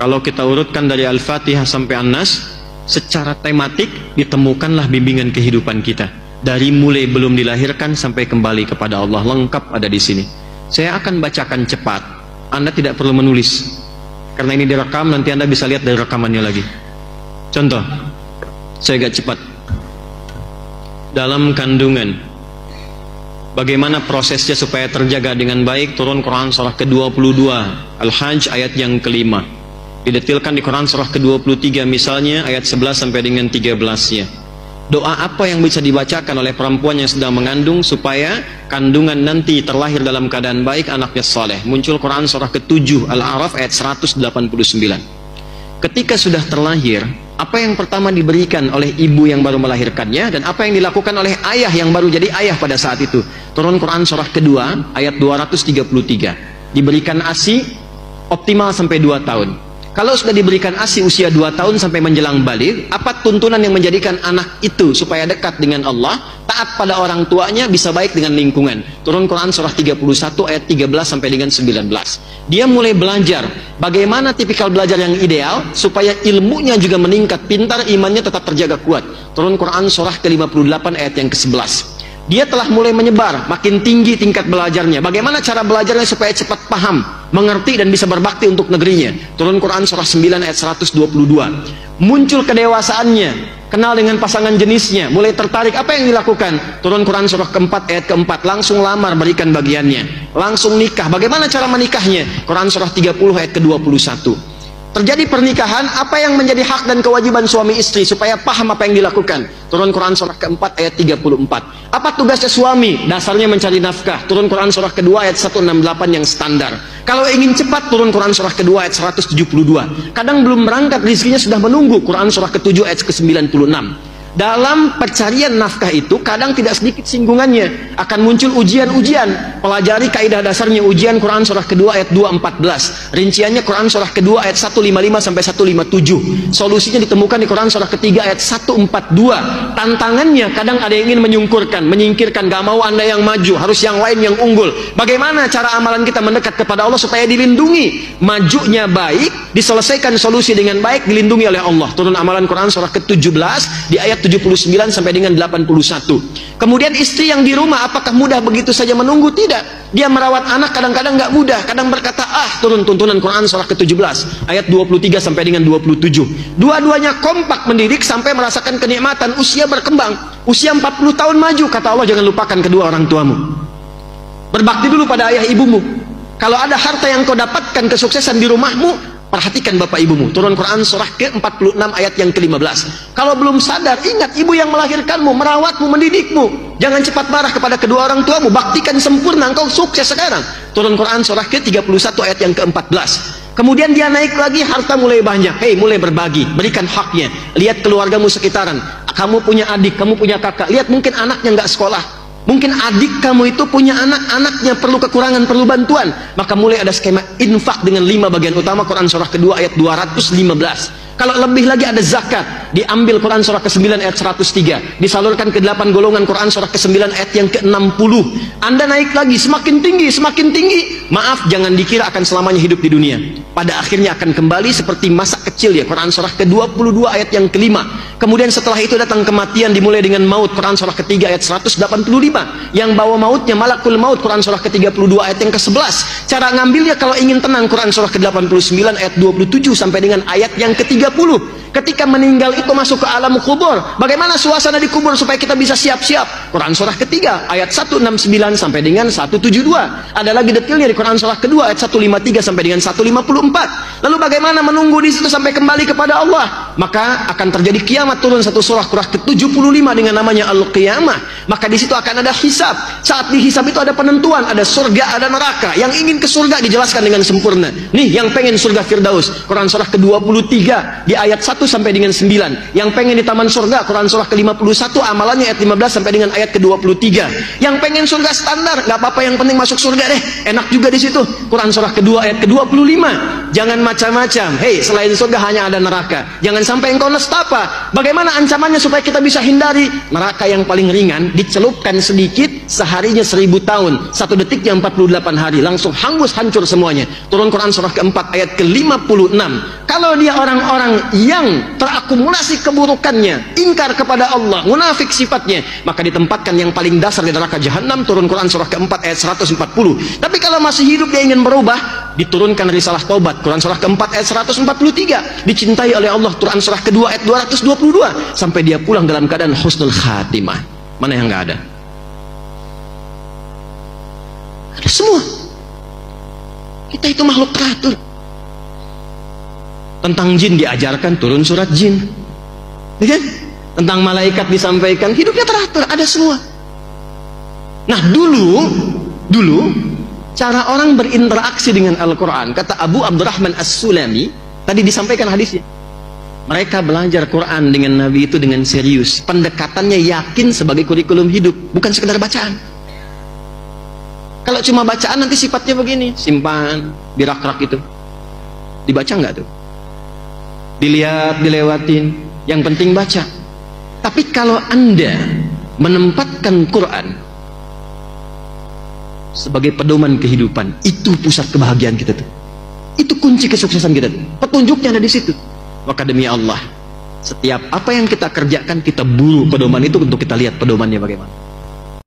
Kalau kita urutkan dari Al-Fatihah sampai An-Nas, secara tematik ditemukanlah bimbingan kehidupan kita. Dari mulai belum dilahirkan sampai kembali kepada Allah, lengkap ada di sini. Saya akan bacakan cepat. Anda tidak perlu menulis. Karena ini direkam, nanti Anda bisa lihat dari rekamannya lagi. Contoh, saya agak cepat. Dalam kandungan, bagaimana prosesnya supaya terjaga dengan baik? Turun Quran surah ke-22 Al-Hajj ayat yang kelima. Didetilkan di Quran surah ke-23 misalnya ayat 11 sampai dengan 13-nya. Doa apa yang bisa dibacakan oleh perempuan yang sedang mengandung supaya kandungan nanti terlahir dalam keadaan baik, anaknya saleh? Muncul Quran surah ke-7 Al-A'raf ayat 189. Ketika sudah terlahir, apa yang pertama diberikan oleh ibu yang baru melahirkannya, dan apa yang dilakukan oleh ayah yang baru jadi ayah pada saat itu? Turun Quran surah kedua ayat 233. Diberikan ASI optimal sampai 2 tahun. Kalau sudah diberikan ASI usia 2 tahun sampai menjelang baligh, apa tuntunan yang menjadikan anak itu supaya dekat dengan Allah, taat pada orang tuanya, bisa baik dengan lingkungan? Turun Quran surah 31 ayat 13 sampai dengan 19. Dia mulai belajar bagaimana tipikal belajar yang ideal supaya ilmunya juga meningkat, pintar, imannya tetap terjaga kuat. Turun Quran surah ke-58 ayat yang ke-11. Dia telah mulai menyebar, makin tinggi tingkat belajarnya. Bagaimana cara belajarnya supaya cepat paham, mengerti, dan bisa berbakti untuk negerinya? Turun Quran surah 9 ayat 122. Muncul kedewasaannya, kenal dengan pasangan jenisnya, mulai tertarik. Apa yang dilakukan? Turun Quran surah keempat ayat keempat. Langsung lamar, berikan bagiannya. Langsung nikah. Bagaimana cara menikahnya? Quran surah 30 ayat ke-21. Terjadi pernikahan, apa yang menjadi hak dan kewajiban suami istri supaya paham apa yang dilakukan? Turun Quran surah keempat ayat 34. Apa tugasnya suami? Dasarnya mencari nafkah. Turun Quran surah kedua ayat 168 yang standar. Kalau ingin cepat, turun Quran surah kedua ayat 172. Kadang belum berangkat, rezekinya sudah menunggu. Quran surah ke-7 ayat ke-96. Dalam pencarian nafkah itu kadang tidak sedikit singgungannya, akan muncul ujian-ujian. Pelajari kaidah dasarnya, ujian Quran surah kedua ayat 214. Rinciannya Quran surah kedua ayat 155 sampai 157. Solusinya ditemukan di Quran surah ketiga ayat 142. Tantangannya kadang ada yang ingin menyingkirkan, gak mau Anda yang maju, harus yang lain yang unggul. Bagaimana cara amalan kita mendekat kepada Allah supaya dilindungi? Majunya baik, diselesaikan solusi dengan baik, dilindungi oleh Allah. Turun amalan Quran surah ke-17 di ayat 79 sampai dengan 81. Kemudian istri yang di rumah, apakah mudah begitu saja menunggu? Tidak. Dia merawat anak kadang-kadang nggak mudah, kadang berkata turun tuntunan Quran surah ke-17 ayat 23 sampai dengan 27. Dua-duanya kompak mendidik sampai merasakan kenikmatan. Usia berkembang, usia 40 tahun maju. Kata Allah, jangan lupakan kedua orang tuamu. Berbakti dulu pada ayah ibumu. Kalau ada harta yang kau dapatkan kesuksesan di rumahmu, perhatikan bapak ibumu. Turun Quran surah ke-46 ayat yang ke-15. Kalau belum sadar, ingat ibu yang melahirkanmu, merawatmu, mendidikmu. Jangan cepat marah kepada kedua orang tuamu. Baktikan sempurna, engkau sukses sekarang. Turun Quran surah ke-31 ayat yang ke-14. Kemudian dia naik lagi, harta mulai banyak. Mulai berbagi, berikan haknya. Lihat keluargamu sekitaran. Kamu punya adik, kamu punya kakak. Lihat mungkin anaknya nggak sekolah. Mungkin adik kamu itu punya anak-anaknya perlu kekurangan, perlu bantuan. Maka mulai ada skema infak dengan 5 bagian utama. Quran surah kedua ayat 215. Kalau lebih lagi ada zakat, diambil Quran surah ke-9 ayat 103, disalurkan ke 8 golongan. Quran surah ke-9 ayat yang ke-60. Anda naik lagi, semakin tinggi, semakin tinggi. Maaf, jangan dikira akan selamanya hidup di dunia. Pada akhirnya akan kembali seperti masa kecil ya. Quran surah ke-22 ayat yang ke-5. Kemudian setelah itu datang kematian, dimulai dengan maut. Quran surah ke-3 ayat 185. Yang bawa mautnya malakul maut. Quran surah ke-32 ayat yang ke-11. Cara ngambilnya kalau ingin tenang, Quran surah ke-89 ayat 27 sampai dengan ayat yang ke-30. Ketika meninggal itu masuk ke alam kubur, bagaimana suasana di kubur supaya kita bisa siap-siap? Quran surah ketiga ayat 169 sampai dengan 172. Ada lagi detailnya di Quran surah kedua ayat 153 sampai dengan 154. Lalu bagaimana menunggu di situ sampai kembali kepada Allah? Maka akan terjadi kiamat. Turun satu surah ke-75 dengan namanya Al-Qiyamah. Maka di situ akan ada hisab. Saat dihisab itu ada penentuan, ada surga, ada neraka. Yang ingin ke surga dijelaskan dengan sempurna. Nih yang pengen surga Firdaus, Quran surah ke-23 di ayat 1 sampai dengan 9. Yang pengen di taman surga, Quran surah ke-51 amalannya ayat 15 sampai dengan ayat ke-23. Yang pengen surga standar, nggak apa-apa, yang penting masuk surga deh, enak juga di situ. Quran surah kedua ayat ke-25. Jangan macam-macam. Selain surga hanya ada neraka. Jangan sampai engkau nestapa. Bagaimana ancamannya supaya kita bisa hindari? Neraka yang paling ringan dicelupkan sedikit, seharinya 1000 tahun, 1 detiknya 48 hari, langsung hangus, hancur semuanya. Turun Quran surah keempat ayat ke-56. kalau dia orang-orang yang terakumulasi keburukannya, ingkar kepada Allah, munafik sifatnya, maka ditempatkan yang paling dasar di neraka jahanam. Turun Quran surah keempat ayat 140. Tapi kalau masih hidup dia ingin berubah, diturunkan risalah taubat, Quran surah keempat ayat 143. Dicintai oleh Allah, Quran surah kedua ayat 222. Sampai dia pulang dalam keadaan husnul khatimah. Mana yang nggak ada? Ada semua. Kita itu makhluk teratur. Tentang jin diajarkan, turun surat jin, ya kan? Tentang malaikat disampaikan, hidupnya teratur, ada semua. Nah dulu cara orang berinteraksi dengan Al-Quran, kata Abu Abdurrahman As-Sulami, tadi disampaikan hadisnya, mereka belajar Quran dengan Nabi itu dengan serius, pendekatannya yakin sebagai kurikulum hidup, bukan sekedar bacaan. Kalau cuma bacaan nanti sifatnya begini, simpan, dirak-rak itu, dibaca nggak tuh? Dilihat, dilewatin, yang penting baca. Tapi kalau Anda menempatkan Quran sebagai pedoman kehidupan, itu pusat kebahagiaan kita tuh. Itu kunci kesuksesan kita tuh. Petunjuknya ada di situ. Maka demi Allah, setiap apa yang kita kerjakan, kita buru pedoman itu untuk kita lihat pedomannya bagaimana.